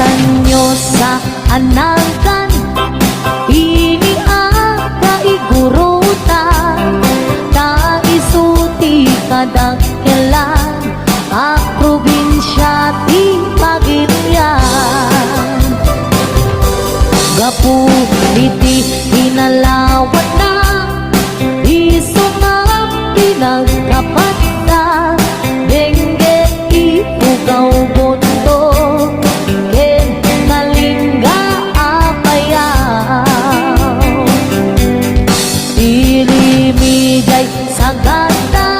tanyo sa anagan, ini aga igurutan, ta isuti kadakkelan, ang probinsya ti Pagirian. Gapu iti inalawat na, isumap pinagkapat na, dengge ipugaw bondo, ken kalingga apayaw. Ilimigay sa ganda,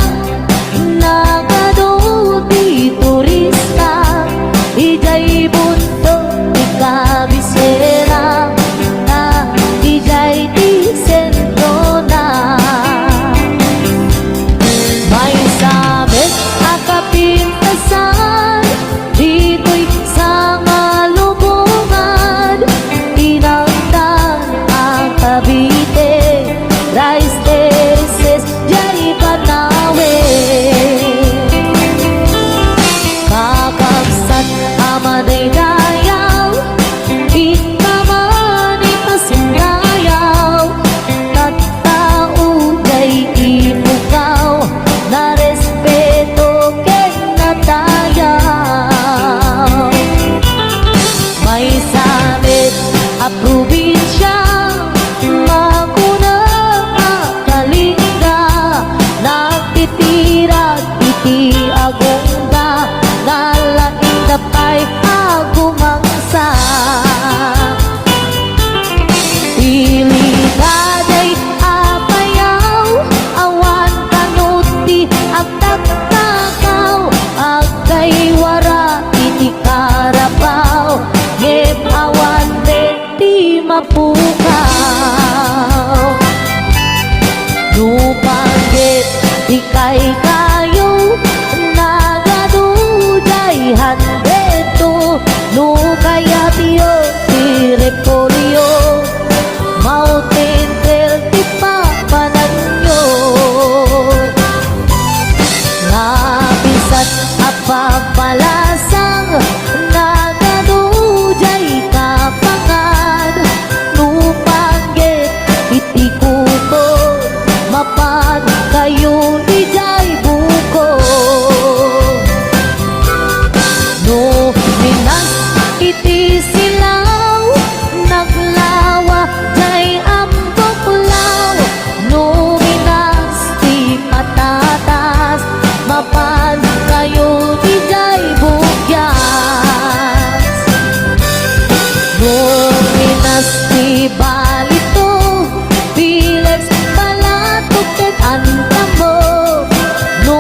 nagado di turista, ijay bundo di kabisera, na ijay di sentro na. May sabit akapintasan, dito'y sa malubungan, inangtan ang Cavite, rice terraces, jay Banawe. Kakabsat amaday dayaw, ikaman ikasingayaw, tattao jay ipugaw, na respeto ken natayaw. May sabit a probinsya, makuna kalinga, nagtitira iti agungga, nalaing dapay agumangsa. Iligaday apayaw, awan kanuti agtaktakaw, agkay wara iti karabaw, ngem awan ti mapukaw. Nupanggit di kay kayo, nagadujay handeto, no kaya tiyo ti repolyo, mountain trail ti papananyo. Nabisat apapalasang, nagadujay kapangan, nupanggit iti kuko, mapan kayo di jay buko. No minas iti silaw, naglawa jay ambuklaw, no minas ti patatas, mapan kayo di jay bugyas. No minas ti balito, Pilex palatok ket antamo, no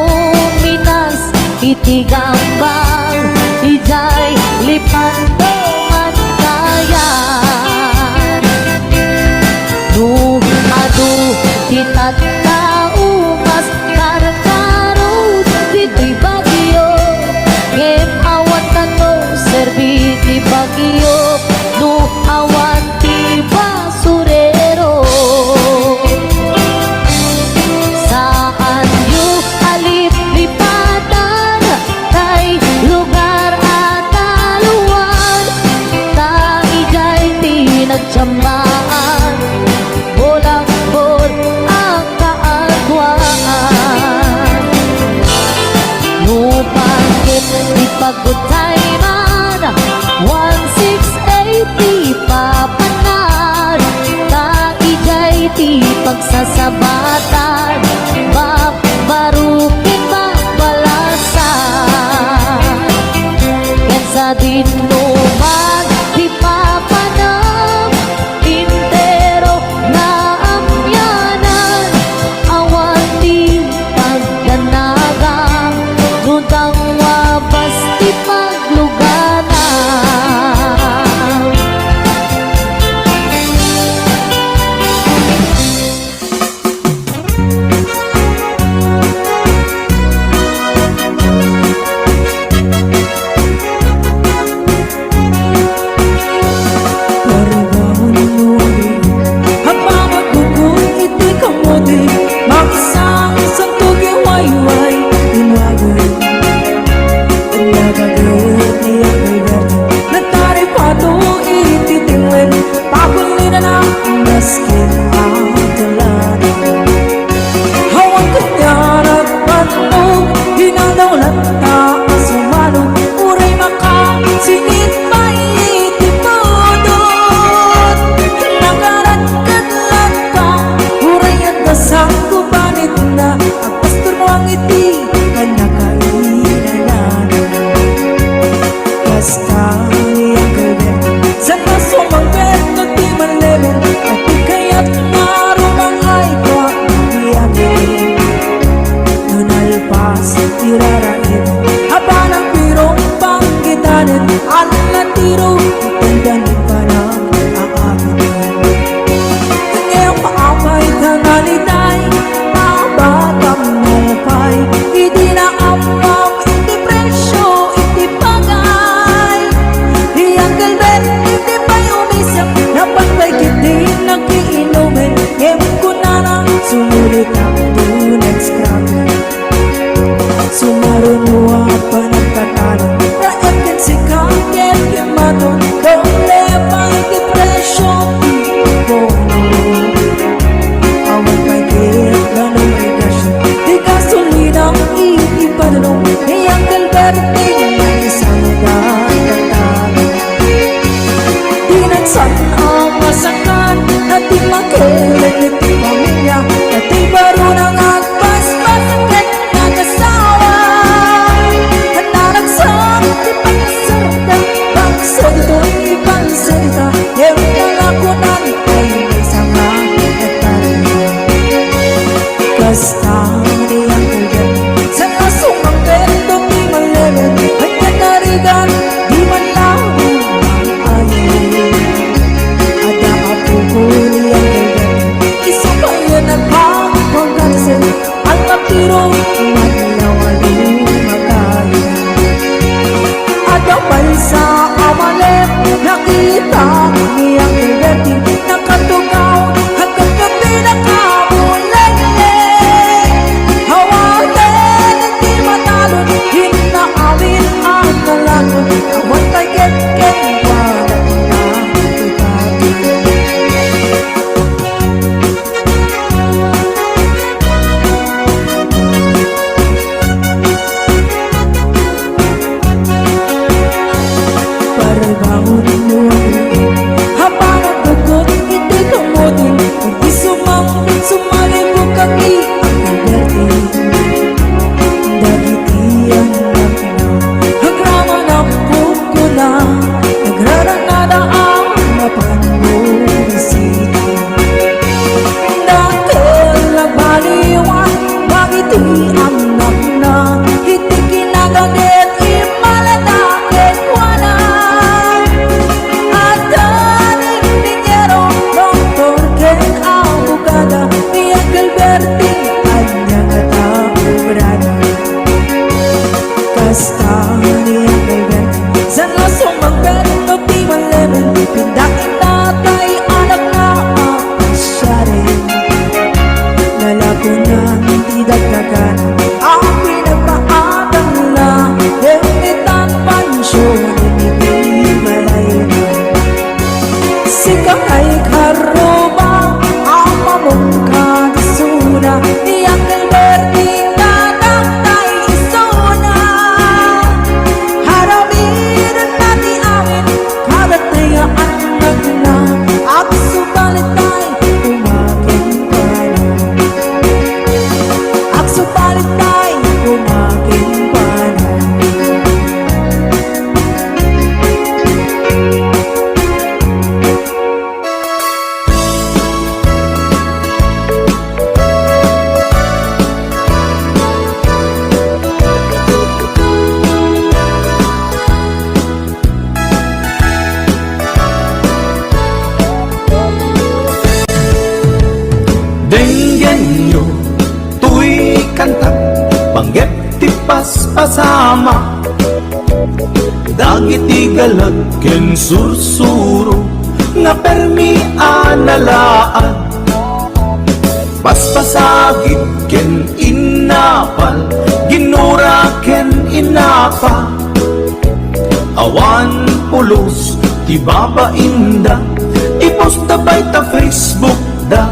minas iti gambang, ijay lipantongan kayan. No adu ti tattaumas, karkaro dito'y bagyo, ngem awan tango serbi ti bagyo, no awan ti basurero. Saan yu alip-lipatan, kay lugar at aluan, ta ijay ti nagtsamaan, bolak-bol ang kaagwaan. Nupangkit di pagutay man, 1680 papanan, ta ijay ti pagsasabatan, babarukin babalasan. Ken sa dinuman di papanang, intero na amyanan, awan di pagdanagang, nutang wabas ti pagluganan. tiro, itandanin pa lang ang akin. Ngayong maamay tanalitay, mga batang nalapay, hindi na amang, hindi presyo, hindi bagay. Di ang galbet, hindi pa'y umisap, napagpay kiti nagkiinumin. Ngayon ko na lang sumulit ang tunay scrabble. Sumarunuha pa nagtatalo, raemkin si kakit kimato, doble pa hindi presyo, bono. Awan pa'y kirip na namaygasyon, di gasolinang iipadulong, iyang galberte na isang datatalo. Di nagsan ang masakan, at di makilit ni pamilya, at di baro ng agpas-pas, at nag-asawa. Handa nagsang, di pagkasarta, bangso dito'y ipansalita, yung nalakunan ay may sama at tarihan. Kasta di ang galbet, sa lasong ang bento di malibet, ay nanarigan, di man lang ang ayin. Ada kapupuli ang galbet, isang bayan at pagpagkatasin, ang matiro, manilaw ang lumakain. Ada balsa amalep, nakita niyang galbetin, nakatugaw, hanggang gabi nakamuleng-leng. Hawatin, hindi matalon, hinaawin ang kalagon, awan kay ket-ket, wala na itatin. Parbangon mo habang ang dugot hindi tumutin, hindi sumangkit, sumalibog kang ang galberte. Dagitian lang na, hagrama ng puko na, nagraranada ang napanlurisita. Dakilang baliwan, bagiti ang nakna, hindi kinaganit, imaladakit wala. Adaling ninyero, doktor ken abogada, niyang galberte, anyang kataobrada. Kasta niyang galberte, sa lasong magbento di malemen, pindakin tatay, anak na ang siya rin. Lalakunan, di dagdagan, ang pinagpaatang na, initan pansyon, hindi malayan. Sikap ay karuba, ang pamungka di suna, niyang galberte na naktay isuna. Haramin at nati amin, kalat na yaan nagna, at subalit ay umakin pa na. At subalit ay umakin pa na. Denggen nyo, tuy kantat, panggep ti paspasama. Dagiti galag ken sursuro, nga permi analaan. Paspasagit ken inapal, ginura ken inapa. Awan pulos, ti babainda, iposta bay ta Facebook da.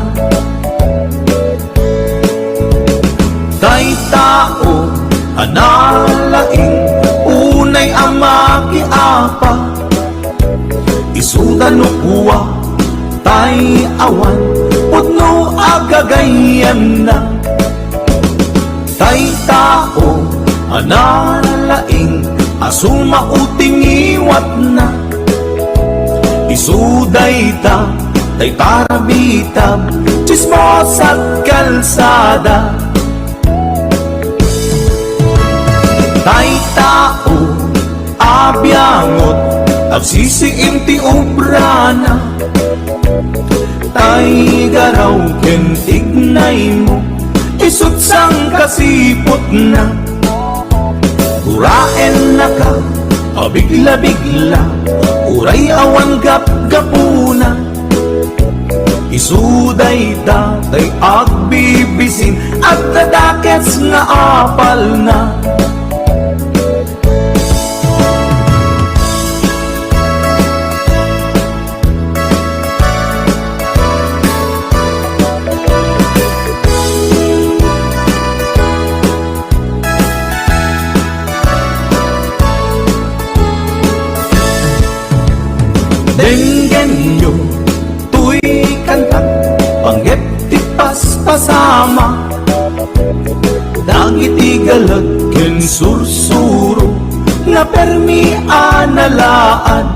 Tay tao, analaing, unay amaki apa. Isuda no kuwa, tay awan, putno agagayan na. Tay tao, analaing, asuma uting iwat na. Isuday ta, tay tarabitab, chismos at kalsada. Tay tao, abyangot, agsisiim ti obra na. Tay garaw ken tignay mo, isut sang kasipot na. Uraen na ka, abigla-bigla, uray awan gap-gapuna. Isuday datay agbibisin, at dadakets nga apal na. Denggenyo, tuy kanta, panggep ti paspasama. Dagiti galag ken sursuro, nga permi analaan.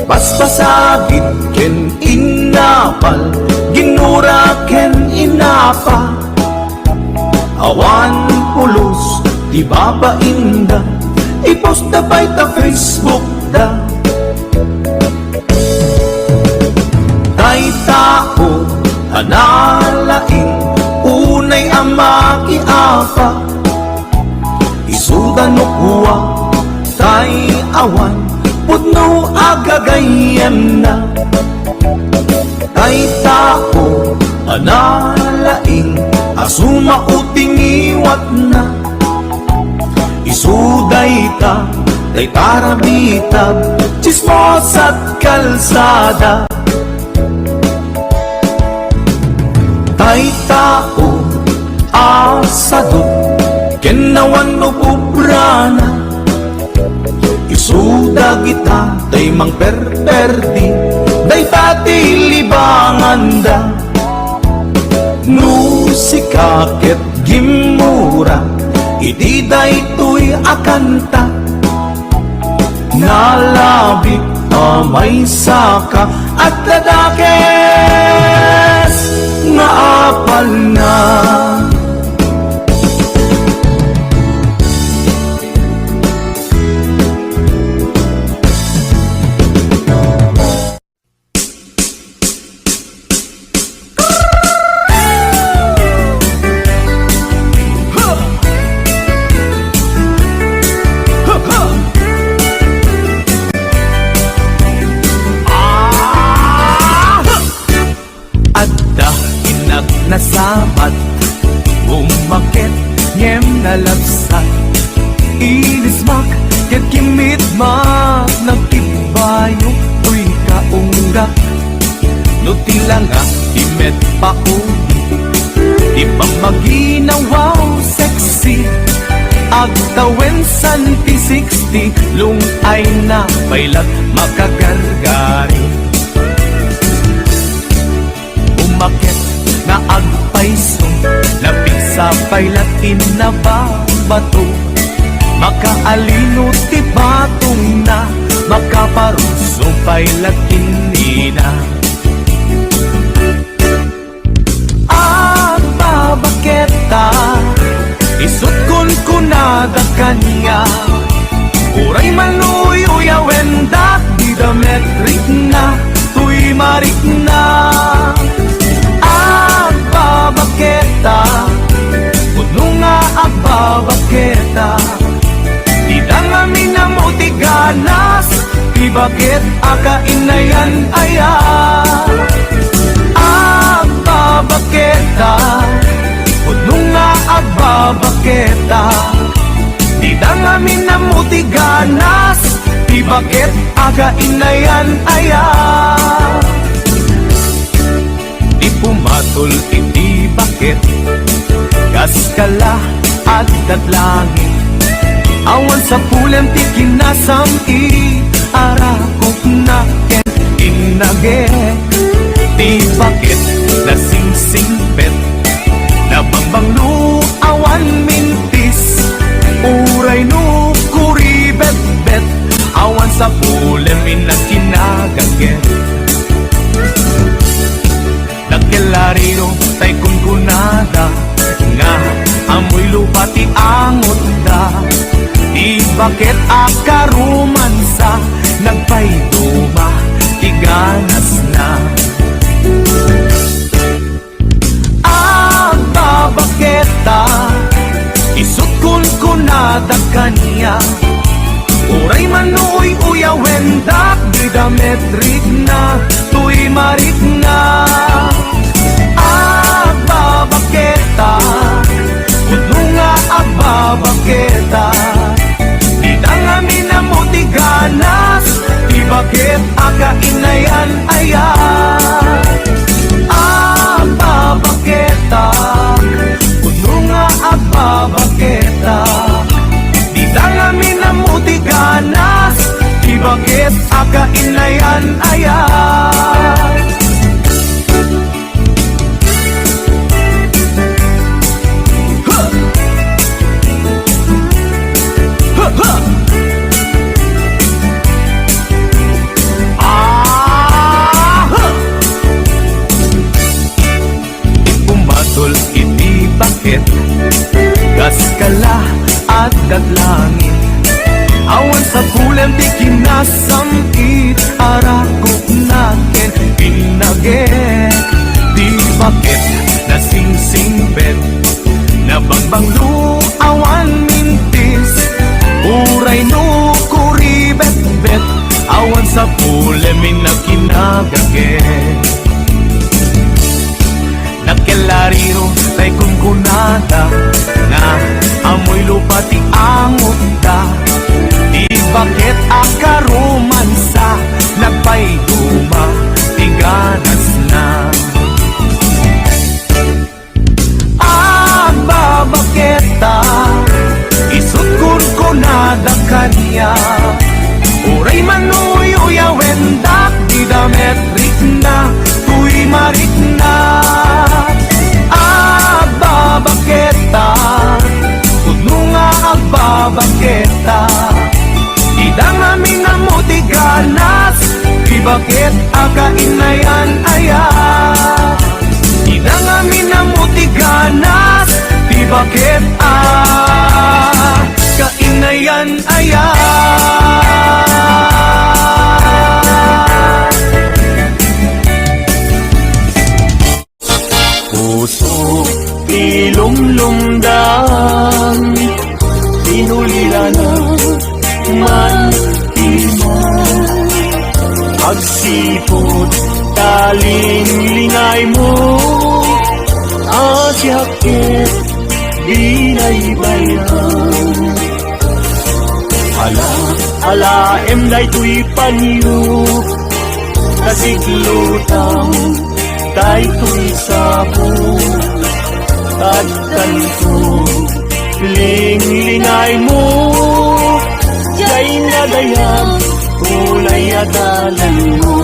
Paspasagit ken inapal, ginura ken inapa. Awan pulos, di babainda, ipost na bay ta Facebook da. Tay tao, analaing, unay amaki apa. Isuda no kuwa, tay awan, pudno agagayan na. Tay tao, analaing, asuma uting iwat na. Isuday ta, tay tarabitag, chismos at kalsada. Tay tao, asadot, kenawan no pubrana. Isuda kita, tay mang perperdi, day pati libanganda. Musika ket gimura, iti day tuy akanta. Nalabik may saka, at dadakes nga apal na. Nasabat, umakit, ngem nalabsat. Inismak, ket kimitmak, nagkibayo, uy kaungga. Nutilanga, imet paudi, ipamaginawaw sexy. Agtawen santi 60, lungay na pailat makagargari. Umakit na agpaiso, lapig sa pailatin na babato. Makaalino ti batong na, makaparuso pailatin nina. At babaketa, isut kun kunada kanya. Uray maluyo wendak, di da metrik na, tuy marik na. Agbabaketa, puno nga agbabaketa. Di da nga minamuti ganas, di bakit akainayan aya. Agbabaketa, puno nga agbabaketa. Di da nga minamuti ganas, di bakit akainayan aya. Pumatol iti bakit, kaskala at datlangin. Awan sa pulen ti kinasam arakok na ken inage. Ti bakit nasingsingpet, nabangbanglu awan mintis. Uray no kuribet-bet, awan sa pulen minakinagaget. Nagkelarino tay kunkunada, nga amoy lupa ti angot da. Di bakit akaruman sa romansa, nagpayduma, tiganas na. Ang babaketa, isukon ko na kaniya. Uray manuoy uya wendak, didametrik na, tuy marik na. Ang babaketa, kuno nga ang babaketa, di na nga minamuti ganas, di bakit aga inayan ayan. Ang babaketa, kuno nga ang babaketa, di na nga minamuti ganas, di bakit aga inayan ayan. Pumatol iti bakit, gas kala at daglangit, awan sa kulam di kinasamkit, arakok natin pinagit. Di bakit nasingsingbet, nabangbang awan mintis, uray no kuribet-bet, awan sa pulemin na kinagagit. Nagkelariro tay kungkunada, na amoy lupa ti angot da. Di bakit akaromansa, nagpayduma, tiganas na. Ang babaketa, isukon ko na kaniya. Uray manuy uya wendak, didametrik na, tuy marik na. Ang babaketa, kuno nga ang babaketa, di da nga minamuti ganas, di bakit aga inayan ayan. Di da nga minamuti ganas, di bakit kainayan ayan. Puso ilumlumdang, inulila na mantiman, agsipot taling lingay mo, asyakit binaybayan. Ala emday tuy panyo, kasiglutang tay tuy sapo, tagtanto ling-lingay mo, jay nadayang kulay adalan mo.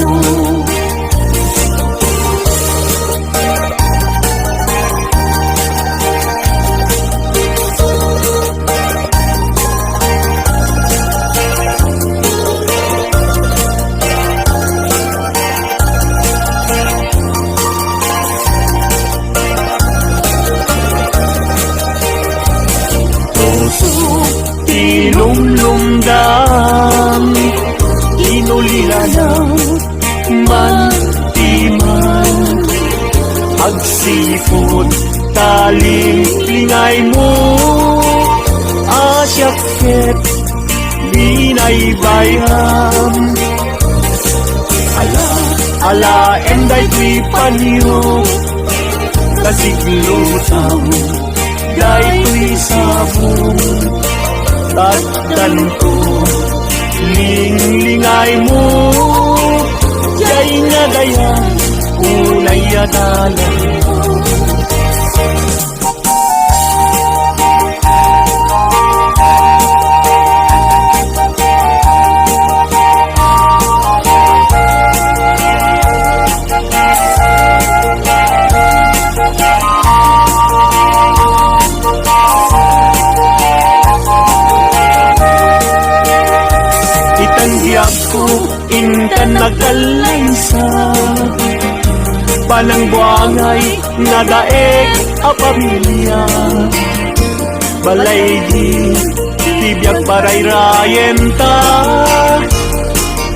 Ilumlumdang, inulila na mantiman, agsipot taling lingay mo, asyakit binaybayan. Ala emday tuy panyo, kasiglutang day tuy sabong, tagtanto ling-lingay mo, jay nadayang kulay adalan mo. Intan nagkalaysa, panang buangay nadaeg a pamilya, balay di tibiyag paray rayenta,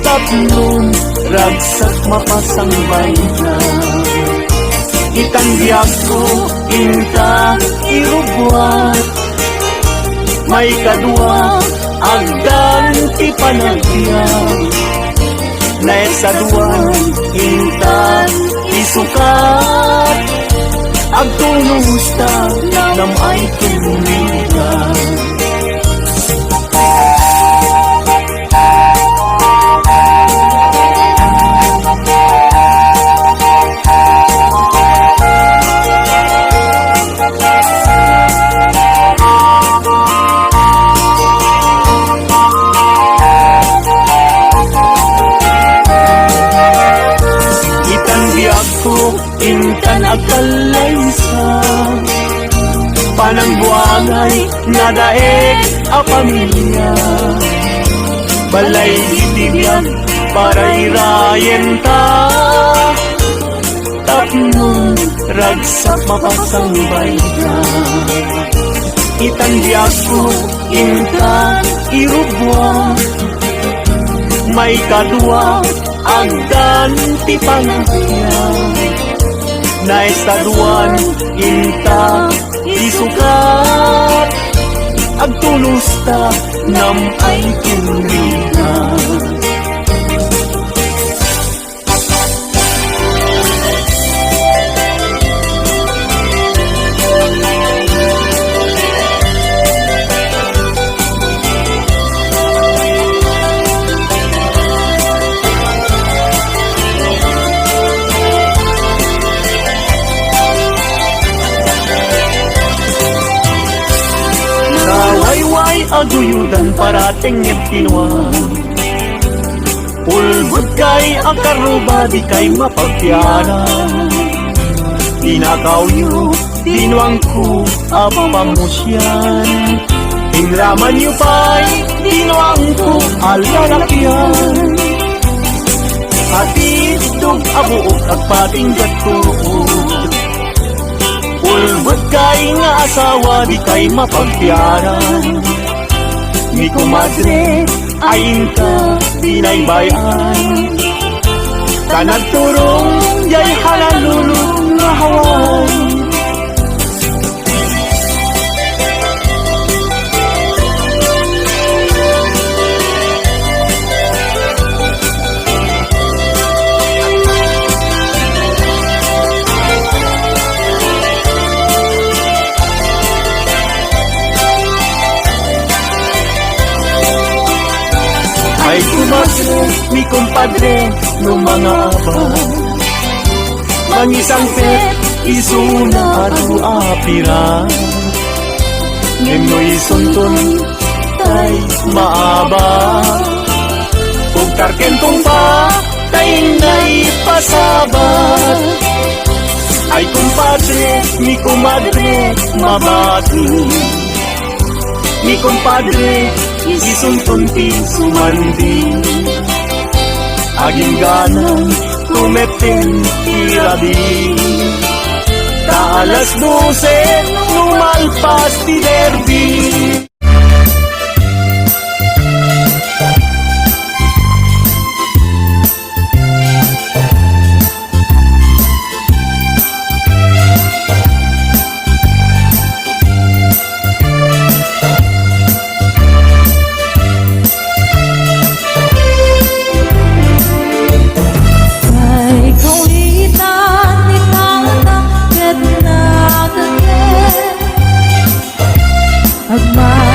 tatlong ragsak mapasambay ka. Itanggiyak ko, inta, irugwat. May kadua, agdan, ti panagbiyak. Naisaduan, inta, isukat. Agtulusta, namay tumigan. Intan akalaysa panangbuangay nadaig a pamilya balay itibiyag para irayen ta tapnon ragsak mapasangbay ka. Itanggiyak ko intan irubwa may kadua agdan ti panagbiyak. Naisaduan, inta, isukat. Agtulusta, nam ay tumigan. Aguyudan parating iptinuan Ulbud kay ang karuba di kay mapagpianan Tinakaw yu, tinuang ko apamusyan Inraman yu pa'y tinuang ko alalakyan Hatid dog abuok at patinggat tuod Ulbud kay nga asawa di kay mapagpianan Ni kumadre, ayin ka, binaybayan Kanagturong, jay halalulong na hawan Ay kumadre, mi kumpadre, no mga abang Mangisang pet, isuna at apira Ngeno isunton, tay maaba Kung karkentong pa, tay naipasabat Ay kumpadre, mi kumadre, mabati Mi kumpadre, isunton ti sumandi Aging ganan, tumeten tirabi Kaalas 12, lumalpas ti derby Of my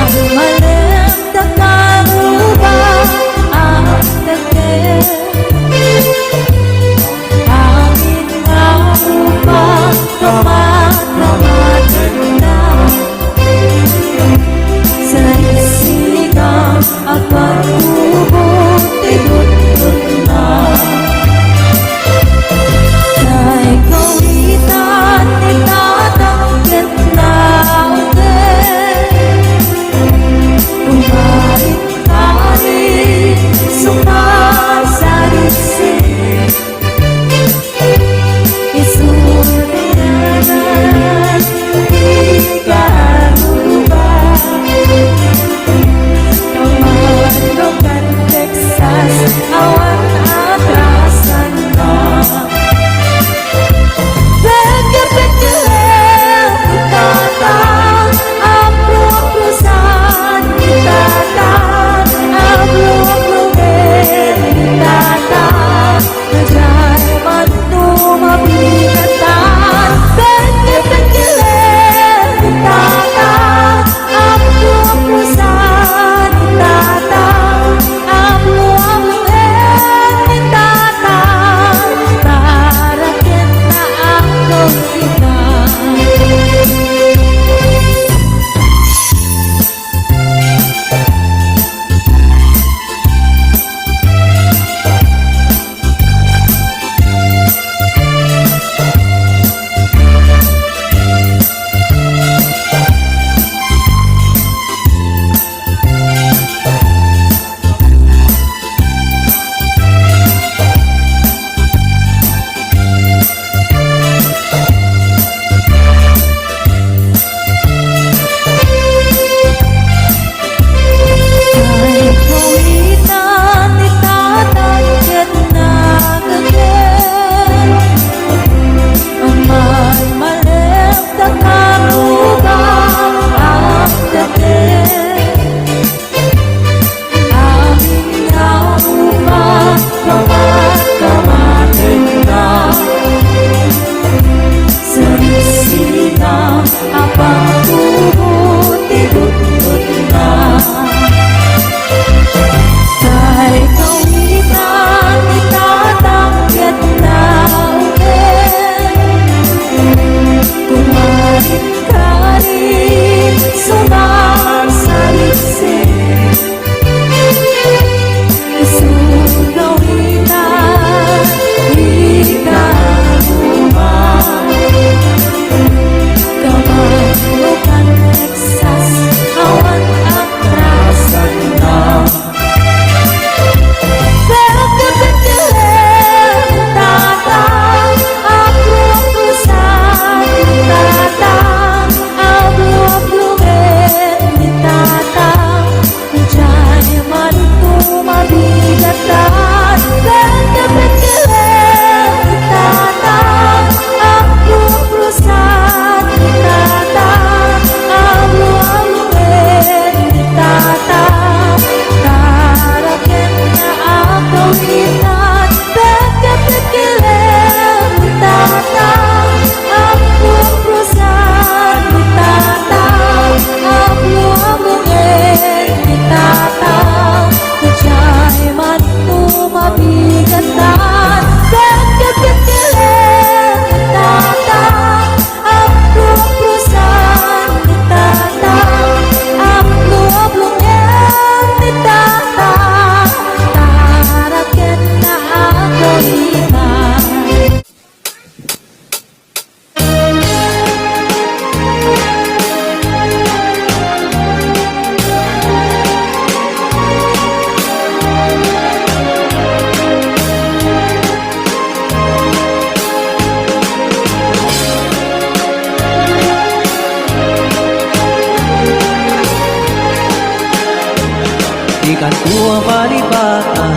kantua malibatan,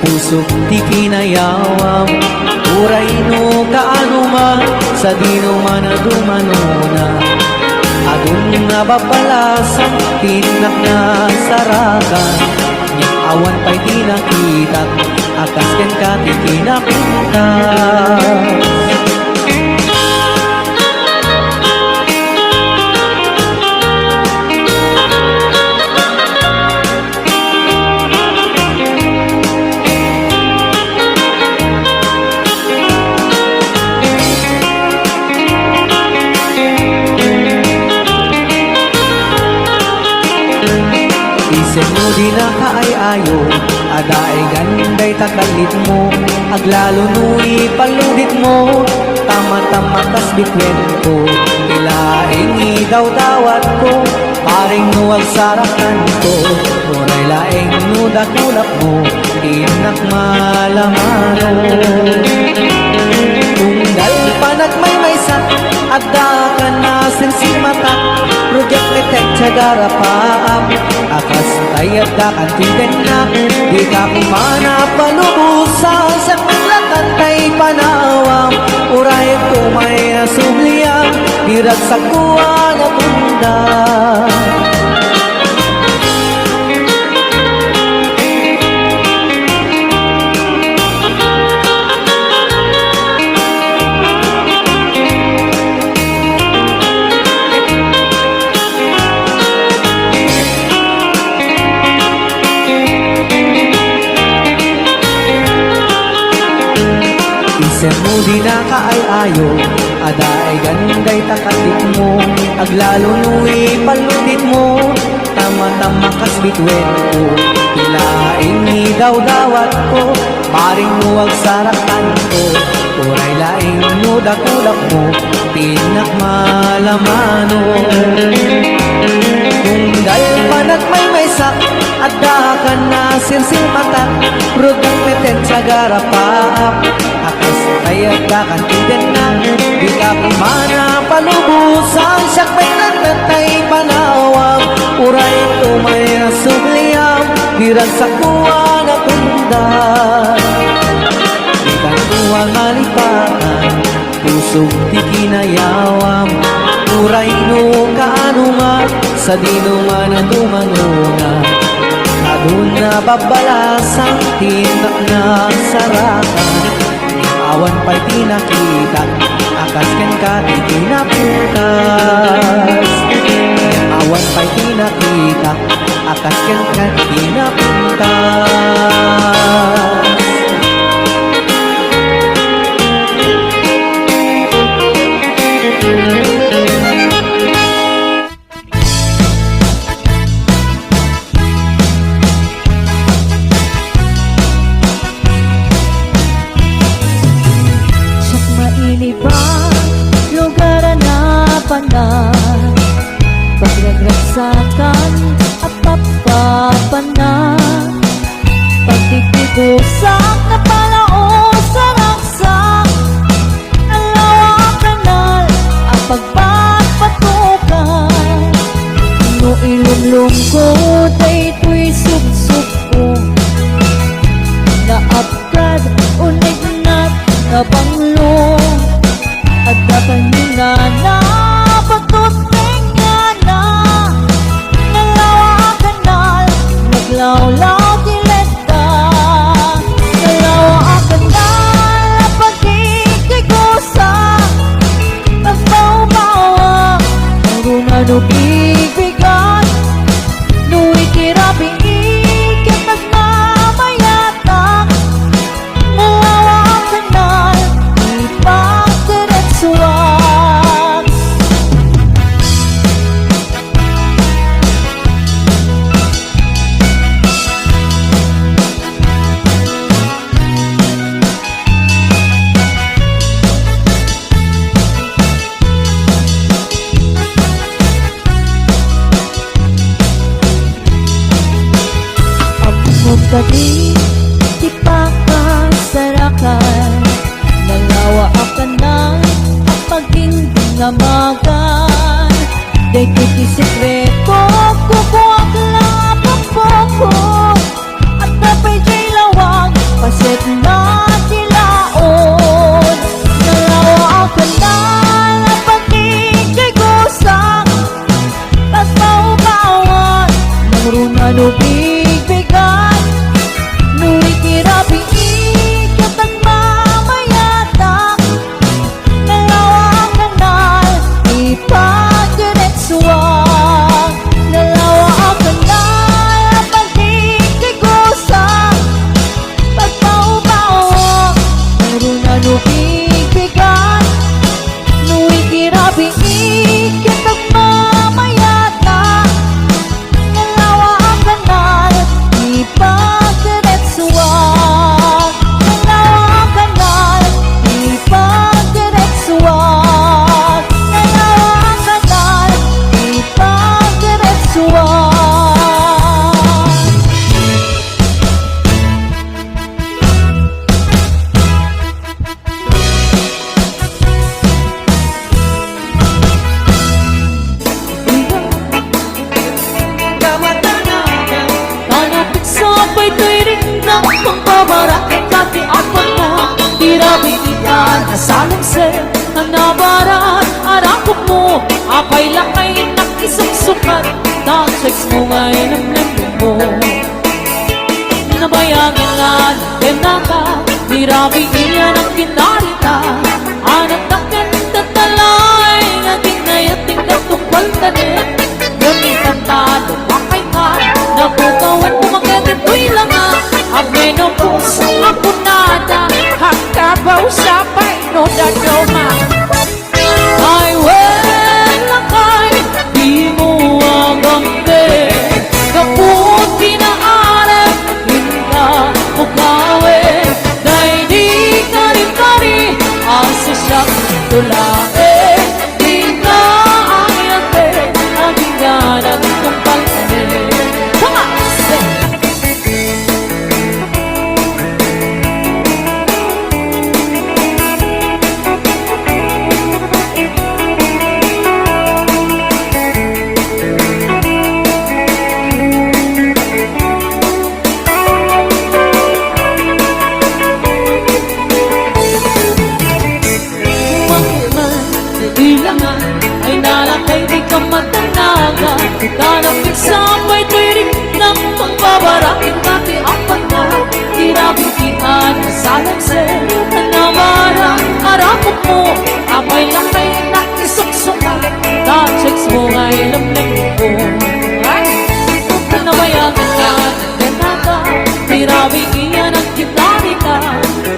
pusok di kinayawam, uray no kaano man, sa dino man na dumanona. Adun nga babalasan, tinak na sarakan, niyang awan pa'y di nakita, akas ken ka ti kinapinta. Isen mo di na kaay-ayo, adaay ganday takalit mo, aglalo nui paludit mo, tama-tama kas bitwen ko, ilaing idaw dawat ko, paring nuwag sarakan ko, tunay laing nudatulap mo, tinak malamano. Tunggal panag may sak, adda ka na sensimata, rujak letek cagara paap, akas tayat da kan tinden na, di ka kumana panubusan, sa paglatan tay panawam, uray ko may nasubliang, dirag sa kuwa na tunda. Isen mo di na kaay-ayo, adaay ganday takalit mo, aglalo nui paludit mo, tama-tama kas bitwen ko, ilaing idaw dawat ko, paring nuwag sarakan ko, uray laing nudakulap mo, tinak malamano. Tunggal panag may sak, adda ka na sirsil mata, rudang meten sa garapaap, akas kayat ka kan tinden na, di ka kumana palubusan, siyak may nagtatay panawag, uray ito may nasubliyam, dirag sa kuwa na tundan. Di ka tuwang malipatan, pusog di kinayawam, uray no kaano man, sa dino man na dumanona. Adun na babalasan, tinak na sarakan, awan pa'y di nakita, akas ken ka di kinaputas. Awan pa'y di nakita, akas ken ka di kinaputas. Pagragsakan at papapanan, pagtitibusak na palao sa raksak, nalawa kanal ang pagpapatukan. No ilumlungkot ay ito'y suksuk ko, naapkad unig na't nabanglong, at dakanina na pagtuteng law dileta, dalawa kanal pagkikigusa, pagbawa maruna no bigbigan, no ikirabi ikit nagmamayatang, dalawa kanal ipagdiretsuan. Tadi di pakasarakan, nalawa ka na at maging dinamagan. Dahil ito'y sikreto, kukuha lang ang poko. Nubigbigan, nuwikirabi ikit at mamayata. Nalawa ang kanal, ipagdiretsuan. Nalawa ang kanal, ipagdiretsuan. Nalawa ang kanal, ipagdiretsuan. Kanapit sabay to'y ring ng pangbabarakit Dati apat na tirabinitan na salungsel Ang nabaran, arakot mo Apay lakay nakisuksukat Tagseks mo ngayon ang lemon mo Nabayagin nga ng tenaka Tirabing iyan ang kinarita Anak na kentatalay Naging nayating katungkwal tanin Gamitan talo, makay ka Nabukawan kumakadit ko'y langa Abay no puso ako nada Hakabaw sa pay no dadoma Ay wala kay di mo agambe Kaput pinaarap Hinta mo kawe Dahil di kari-kari Asa siyang tulae Di ka ayate Ang hinganang tumpal tanin Tama! Ilangan ay nalakay di ka matanaga Kanapit sabay to'y rin ng pangbabarakit Dati apat na tirabitian na salangsel Namarang arakot mo Apay lakay nakisuksukan Tagseks mo nga'y lamig ko Nabayagan ka ng denata Tirabitian ang kinarita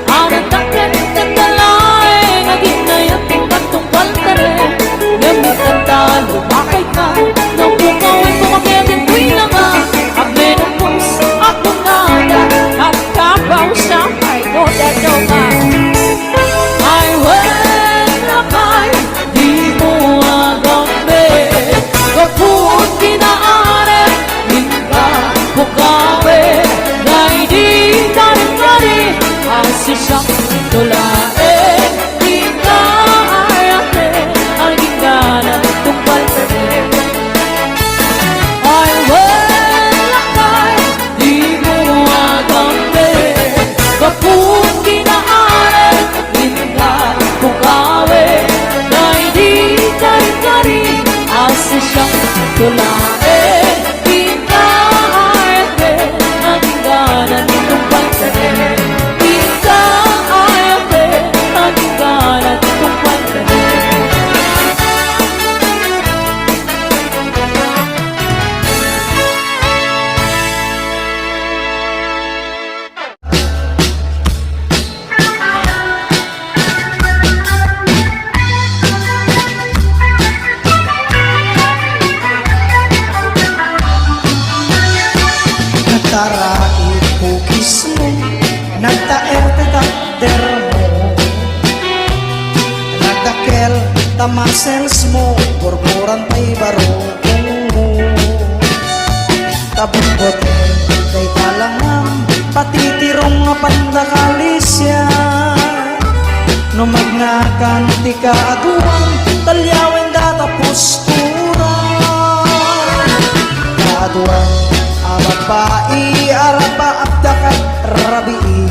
Anong takit at talay Naging nayating katungkal ka rin Gamitan talo, makay ka Napukawin kumakitin ko'y langa Abay ng puso ako nada At kabaw sa may dodadoma Ay wala kay di mo agambe Kaput kinaare Hinta bukawe Dahil di kari-kari Asi siyang tulae Di ka ayate Ang gingana tumpal tanin Ay wala kay di mo agambe Kaput kinaare Hinta bukawe Dahil di kari-kari Asi siyang tulae Di ka ayate Ang gingana tumpal tanin Di ka ayate Ang gingana tumpal tanin Nagtarait kukis mo Nagtaerte-takter mo Nagdakel tamasels mo Burburan pa'y barukong mo Tabungot kay talangang Patitirong nga pandakalisya Numagnakan ti kaaduan Talyawen datapos turan Kaaduan Ababai araba abdakat rabii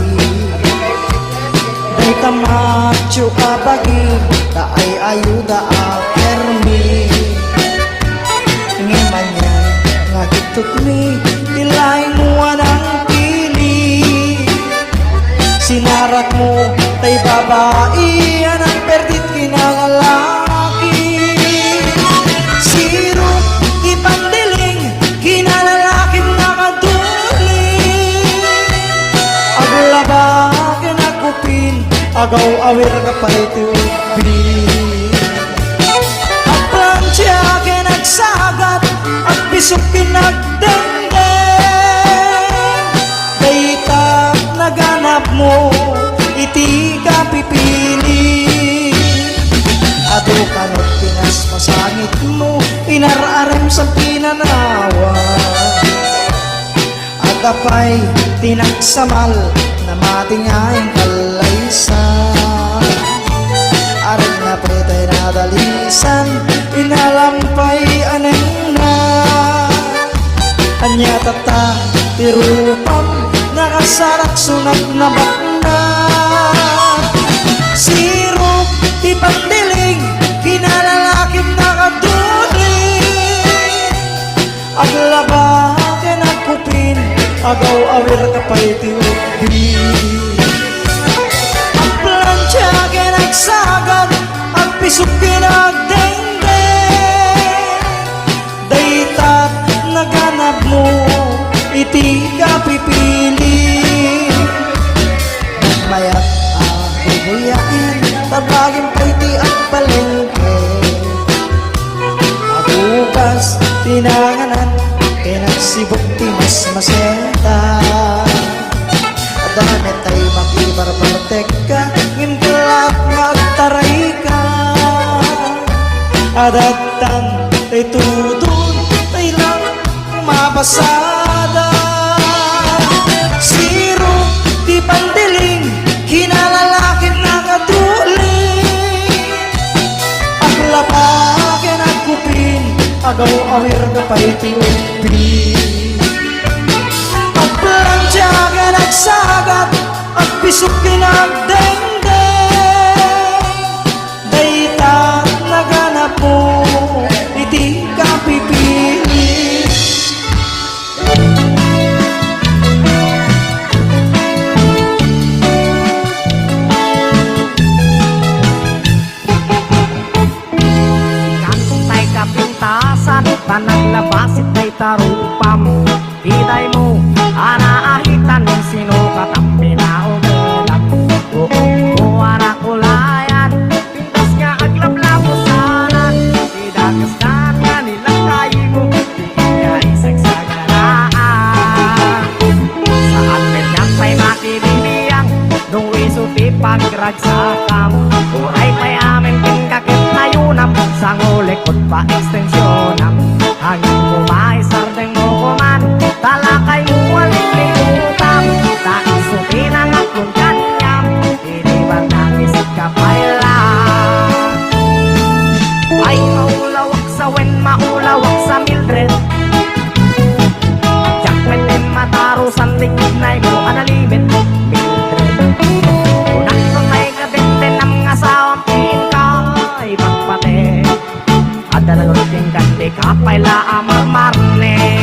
Day tamacho abagi Daay ayuda akermi Ngimanya ngagitut mi Ilay mo anang pili Sinarak mo tay babai Anang perdit kinangalaki Siro ipandiling Kinalalaking nakaduli Aglaba kinakupin agaw awir ka pa ito ang plansya kinagsagat at bisok pinagdengdeng daytap naganap mo iti ka pipili ato kanot pinas masangit mo inararem sa pinanawa agapay tinagsamal na matingayang kalaysan aring na pretay na dalisan inalampay aneng na anya tata tirupam nakasarak sunat na bakna sirup di pandiling kinalalaking nakatuling aglaba kinagpupin agaw awir ka pa itiubi ang plansya kinagsagat at pisok kinagdengdeng daytat naganap mo iti ka pipili mayat bubuyain tabagin pa iti at palengke abukas tinanganan pinagsibok ti mas masenta adamet ay makibarbartek ka ngimkulak magtaray ka adatang tay tudon tay lang mapasada siro di pandiling kinalalakin na katuling aglapakin at kupin agaw awir ka pa iti-upi ang plansya ka nagsagat at pisok kinagdengdeng daytat naganap mo iti ka pipili Kantay kapintasan panaglabasit ay tarupam Iday mo anaahitan ng sino katampi na umilag Oo anak kulayan pintas nga aglablabo sana Idagas ka nga nilang kayo mo Di ka isagsaganaan Sa atin yang pa'y matibibiyang nung isuti pagragsakam Uray pa'y amin kingkakit na yunam sang ulikot pa ekstensyonam Hangin mo maisardeng mo kuman talakay mo waling-lingutam Naisuti na nga kung kanyam Iniwan ng isip ka pailan Ay maulawak sa wen, maulawak sa Mildred Jakmet din matarusan likid na mo analimit Mildred Unak kung may gabit din ang asawang piin ka Ibang pati Adalalot yung gandi ka paila amar-marne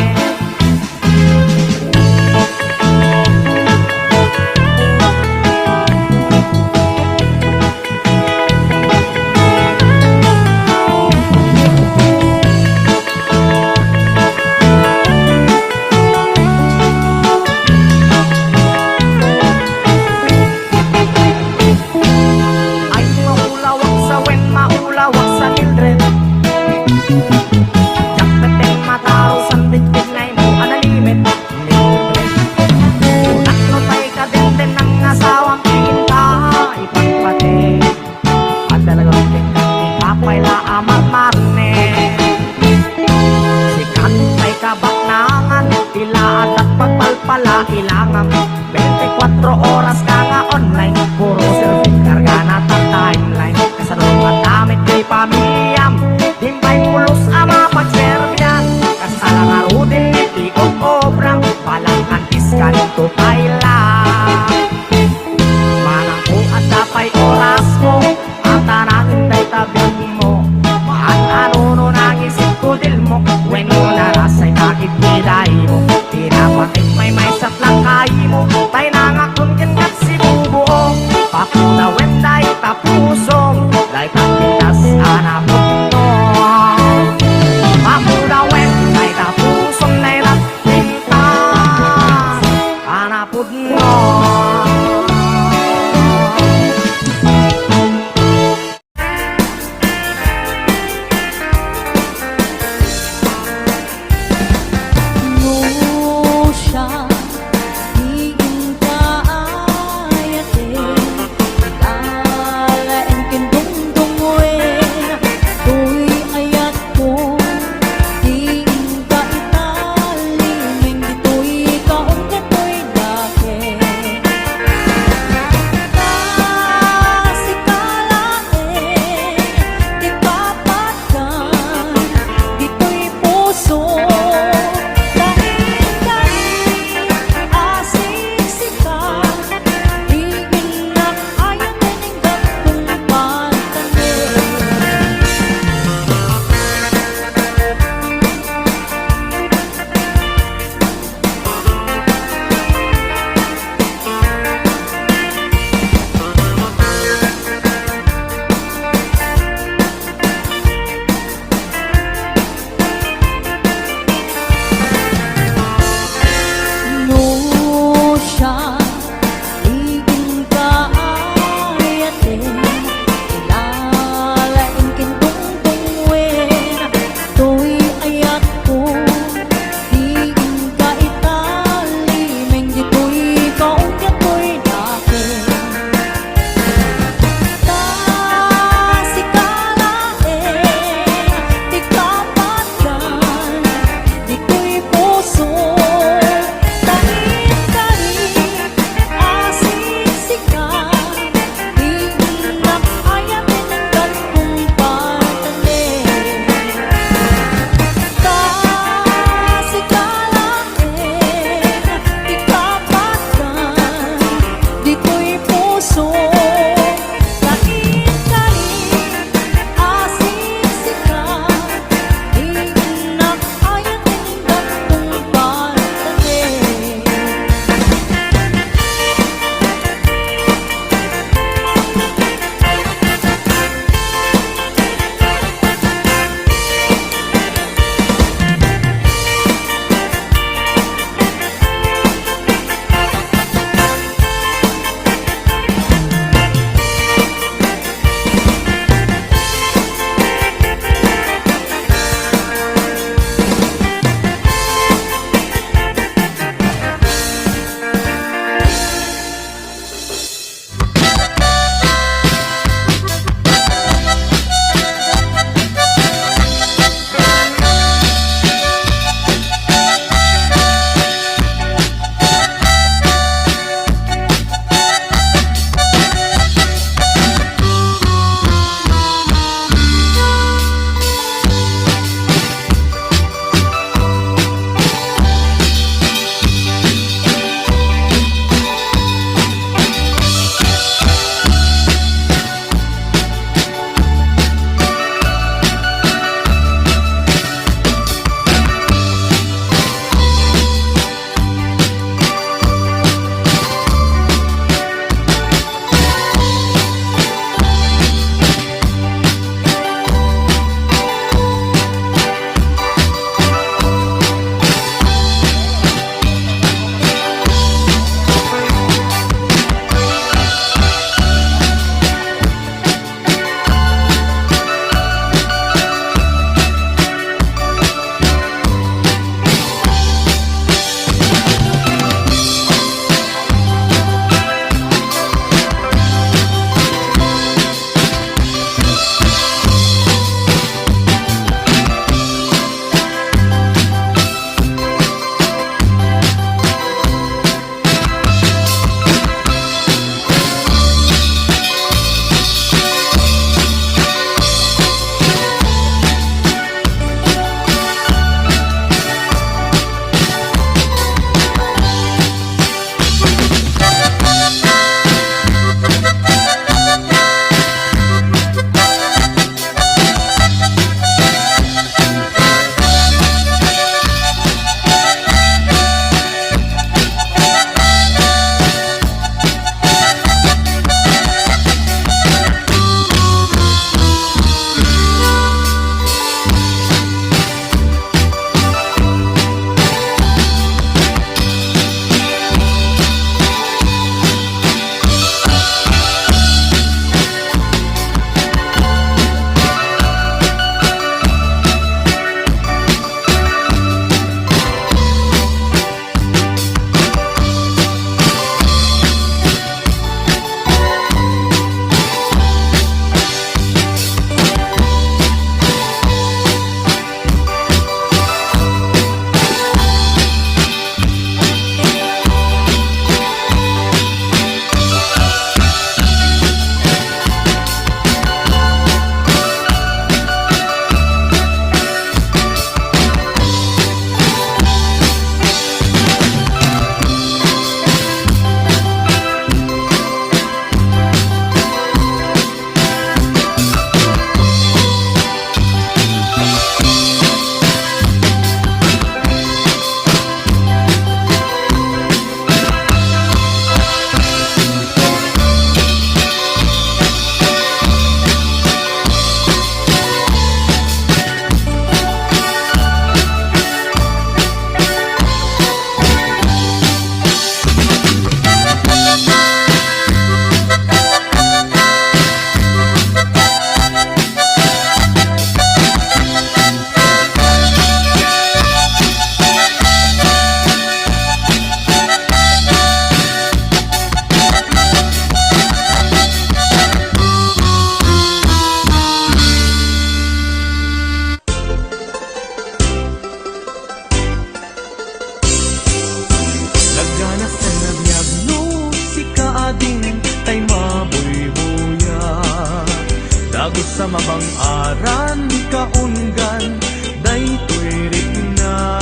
sa mabang-aran kaunggan daytoy rikna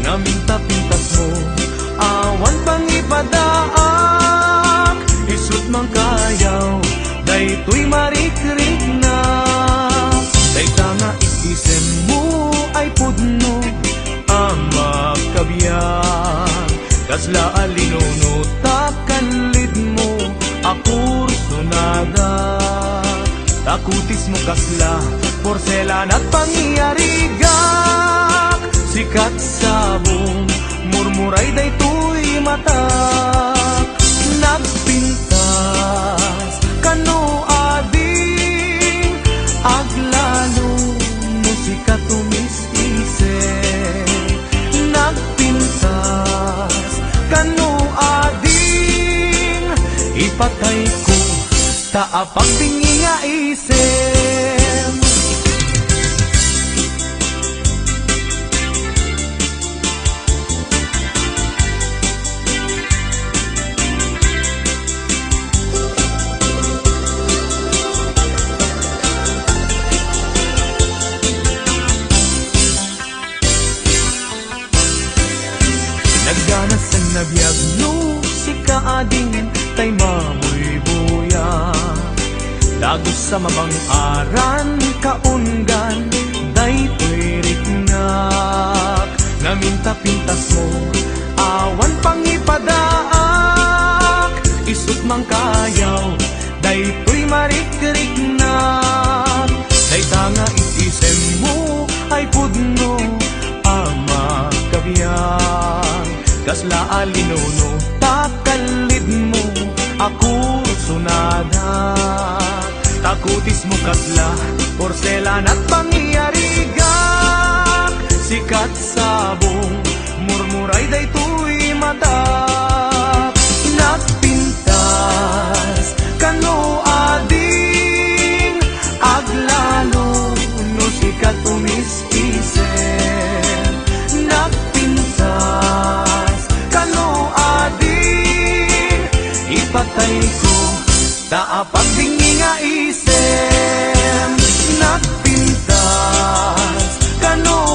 naminta-pintas mo awan pang ipadaak isut mang kayaw daytoy marikrik na dayta nga isem mo ay pudno ang magkabiyang kasla alinuno takanlid mo akur sunada takutis mo kasla porselan at pangyarigak sikat sabong murmuray daytoy mata nagpintas kano ading aglalo musika tumis-isip nagpintas kano ading ipatay ko taapag bingi nga isip nagganas ang nabiyag no si kaading tay mamoy buya dagos sa mabang-aran kaunggan daytoy riknak naminta-pintas mo awan pang ipadaak isut mang kayaw daytoy marikrik-nak dayta nga isem mo ay pudno ang makabiyang kasla alinuno takalid mo ako sunada takutis mo kasla porselan at pangyarigak sikat sabong murmuray daytoy mata nagpintas kano ading aglalo no sikat tumis-isip nagpintas kano ading ipatay ko taapag bingi nga isip nagpintas kano